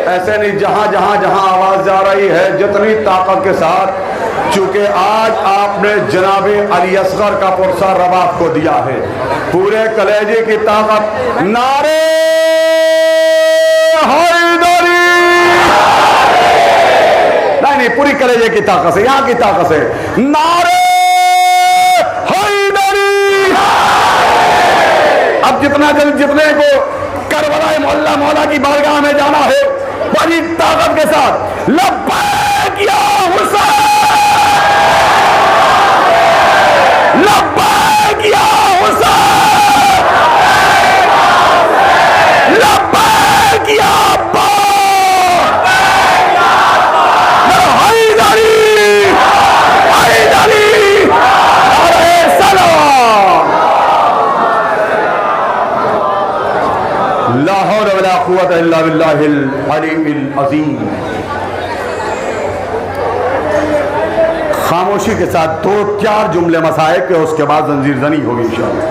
ऐसे नहीं, जहां जहां जहां आवाज जा रही है जितनी ताकत के साथ, चूंकि आज आपने जनाबे अली असगर का पुरसा रबाब को दिया है, पूरे कलेजे की ताकत, नारे हैदरी, नहीं पूरी कलेजे की ताकत से, यहां की ताकत से, नारे हैदरी। अब जितने को करबला मोहल्ला मौला की बारगाह में जाना है, बड़ी ताकत के साथ लब्बैक या हुसैन, लब्बैक या हुसैन, लब्बैक या अब्बास, हैदरी, हैदरी, अरे सलाम। ला हौला वला कुव्वता इल्ला बिल्लाहिल अलीय्यिल अज़ीम। खामोशी के साथ 2-4 जुमले मसाइब के, उसके बाद जंजीर जनी होगी इंशाअल्लाह।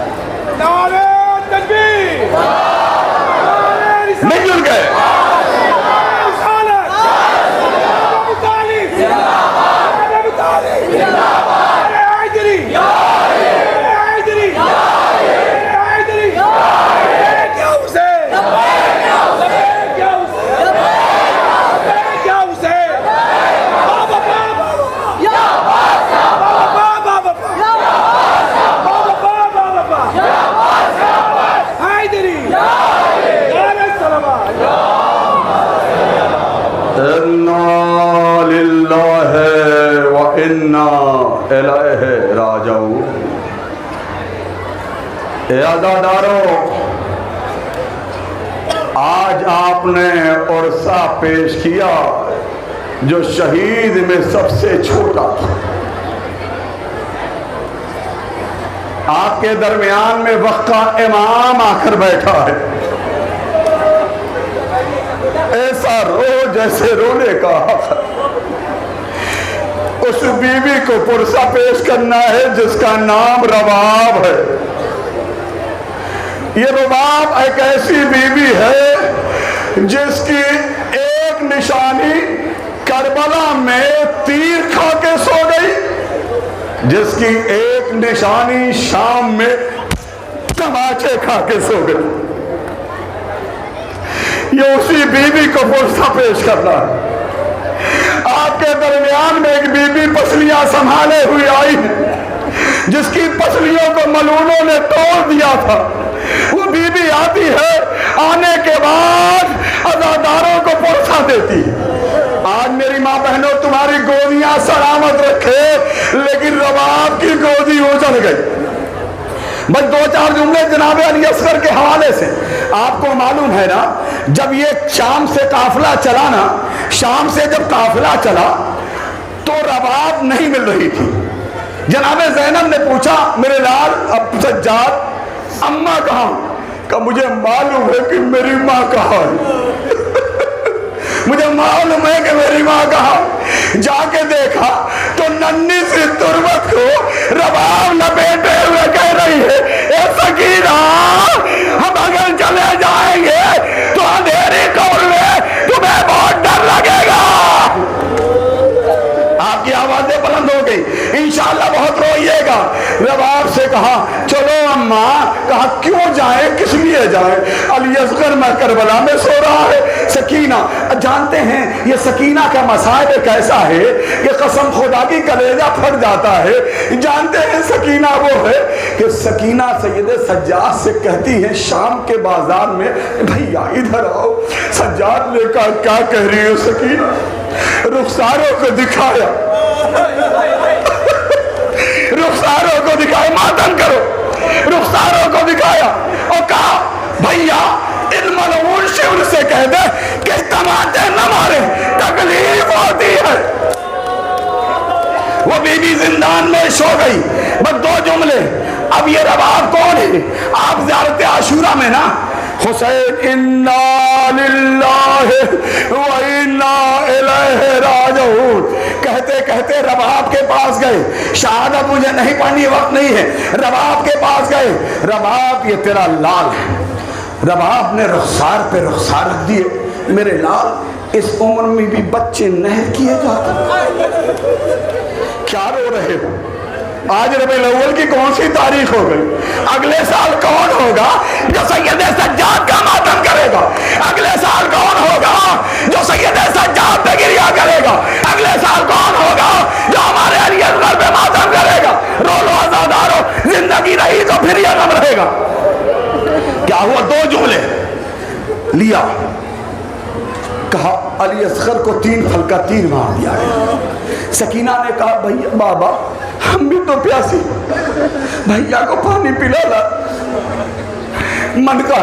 नारे तकबीर, मिलजुल गए। अज़ादारों, आज आपने उर्सा पेश किया जो शहीद में सबसे छोटा था। आपके दरमियान में वक्त का इमाम आकर बैठा है, ऐसा रो जैसे रोने का हक। उस बीवी को पुरसा पेश करना है जिसका नाम रबाब है। ये रबाब एक ऐसी बीवी है जिसकी एक निशानी करबला में तीर खा के सो गई, जिसकी एक निशानी शाम में तमाचे खा के सो गई। ये उसी बीवी को पुरसा पेश करना है। आपके दरमियान में एक बीवी पसलियां संभाले हुई आई है, जिसकी पसलियों को मलूनों ने तोड़ दिया था। वो बीवी आती है, आने के बाद अज़ादारों को पुरसा देती। आज मेरी माँ बहनों, तुम्हारी गोदियां सलामत रखे, लेकिन रबाब की गोदी उजड़ गई। बस 2-4 जुमले जनाबे अली असगर के हवाले से। आपको मालूम है ना, जब ये शाम से काफिला चला ना, शाम से जब काफिला चला तो रबाब नहीं मिल रही थी। जनाबे ज़ैनब ने पूछा, मेरे लाल अब सज्जाद, अम्मा कहाँ? का मुझे मालूम है कि मेरी माँ कहाँ है। मुझे मालूम है कि मेरी माँ कहाँ। जाके देखा तो नन्ही सी तुरबत को रबाब लपेटे हुए कह रही है, ए सकीना, हम अगर चले जाएंगे तो अंधेरी कब्र में तुम्हें बहुत डर लगेगा। आपकी आवाजें बुलंद हो गई, इंशाअल्लाह बहुत रोइएगा। रबाब से कहा, चलो अम्मा। कहा, क्यों जाए, किस लिए जाए? अली असगर में करबला में सो रहा है। सकीना, जानते हैं ये सकीना का मसाइब कैसा है कि कसम खुदा की कलेजा फट जाता है। जानते हैं सकीना वो है कि सकीना सैयद सज्जाद से कहती है शाम के बाजार में, भैया इधर आओ। सज्जाद ने कहा, क्या कह रही हो सकीना? रुखसारों को दिखाया, रुखसारों को दिखाया, मातम करो, रुखसारों को दिखाया और कहा, भैया इन मलऊन शिवर से कह दे कि तमाचे न मारे, तकलीफ होती है। वो बीबी जिंदान में सो गई। बस 2 जुमले। अब ये रबाब कौन है? आप ज़ियारत आशूरा में ना, हुसैन इन्ना लिल्लाहि व इन्ना इलैहि राजिऊन कहते कहते रबाब के पास गए। शहादत मुझे नहीं पढ़नी, वक्त नहीं है। रबाब के पास गए। रबाब, ये तेरा लाल है। रबाब ने रुखसार पे रुखसार रख दिए, मेरे लाल इस उम्र में भी बच्चे नहर किए जाते, क्या रो रहे हो? आज रबीउल अव्वल की कौन सी तारीख हो गई? अगले साल कौन होगा जो सैयद सज्जाद का मातम करेगा? अगले साल कौन होगा जो सैयद सज्जाद पे गिरिया करेगा? अगले साल कौन होगा जो हमारे अली असगर पे मातम करेगा? रो लो आजादारो, जिंदगी रही तो फिर यह गम रहेगा। क्या हुआ? दो जुमले लिया, कहा अली असगर को 3 फल का तीर मार दिया गया। सकीना ने कहा भैया बाबा हम भी तो प्यासी, भैया को पानी पिला ला। मन का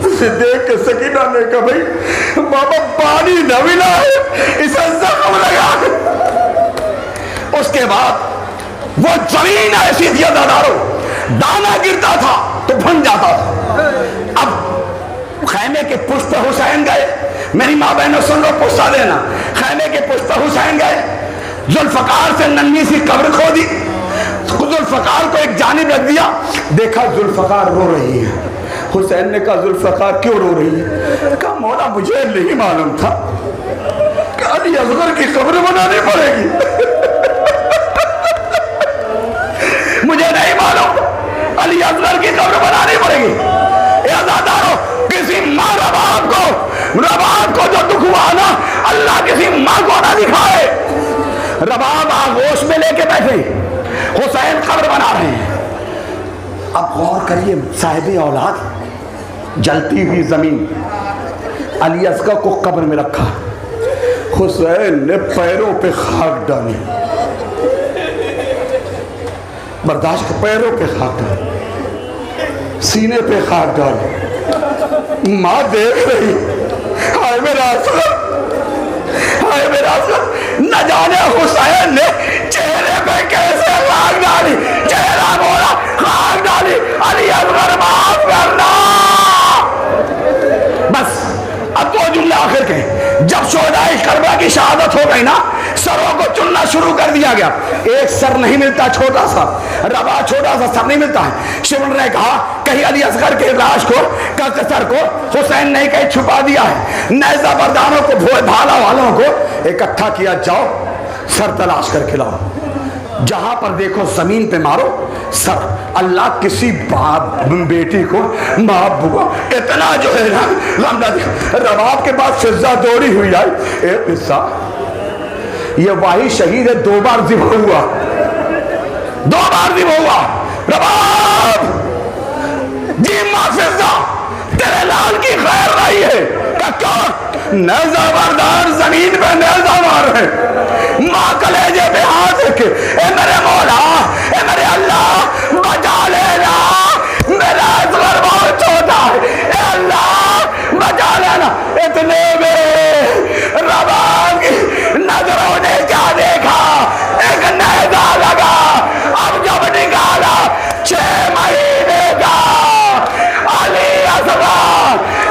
उसे देख के सकीना ने कहा भाई बाबा पानी न मिला है, इसे जख्म लगा। उसके बाद वो जमीन ऐसी थी दादारो, दाना गिरता था तो भन जाता था। अब खैमे के पुष्प हुसैन गए, मेरी माँ बहनों सुन लो, पुष्पा देना। खैमे के पुष्प हुसैन गए, जुल्फकार से नन्ही सी कब्र खोदी, जुल्फकार को एक जानिब रख दिया, देखा जुल्फकार रो रही है। हुसैन ने कहा जुल्फकार क्यों रो रही है? कहा मौला मुझे नहीं मालूम था कि अली असगर की कब्र बनानी पड़ेगी। मुझे नहीं मालूम अली असगर की कब्र बनानी पड़ेगी। किसी माँ रबाब को जो दुख हुआ ना, अल्लाह किसी माँ को ना दिखाए। रबाब आगोश में लेके बैठे, हुसैन कब्र बना रहे हैं। अब गौर करिए साहिब औलाद, जलती हुई जमीन, अली असगर को कब्र में रखा, हुसैन ने पैरों पे खाक डाली, बर्दाश्त, पैरों पे खाक डाली, सीने पे खाक डाली। माँ देख रही, हाय मेरा असगर, हाय मेरा असगर। न जाने हुसैन ने चेहरे पे कैसे खाक डाली, चेहरा बोला खाक डाली, अली असगर माफ करना। बस अब दो जुमले आखिर के, जब शोहदाए करबला की शहादत हो गई ना, सरों को चुनना शुरू कर दिया गया। एक सर नहीं मिलता, छोटा सा रबा, छोटा सा सर नहीं मिलता है। शिवन ने कहा कहीं अली असगर के लाश को, सर को हुसैन ने कहीं छुपा दिया है। नैजा बरदानों को, भाला वालों को इकट्ठा किया, जाओ सर तलाश करके लाओ, जहां पर देखो जमीन पे मारो सर। अल्लाह किसी बाप बेटी को, माँ बुआ इतना जो है ना, रबाब के बाद फिजा दौड़ी हुई आई, एक हिस्सा ये वाही शहीद है, 2 बार ज़िबा हुआ, 2 बार ज़िबा हुआ। रबाब जी माँ फिजा, तेरे लाल की खैर रही है। क्या नैजा बरदान जमीन पे नैजा मार रहे, माँ कलेजे पे हाथ रखे, ए मेरे मौला, ए मेरे अल्लाह बचा लेना, मेरा असगर बहुत छोटा है, ए अल्लाह बचा लेना। इतने में रबाब की नजरों ने क्या देखा, एक नैजा लगा। अब जब निकाला 6 महीने का अली असगर,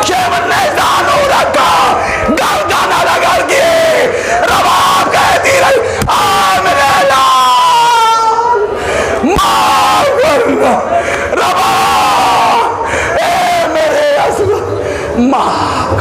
6 महीने जानू रखा, गर्दन लगा के रबाब कहती रही मेरे लाल माफ करना, रबाब ए मेरे असगर माफ।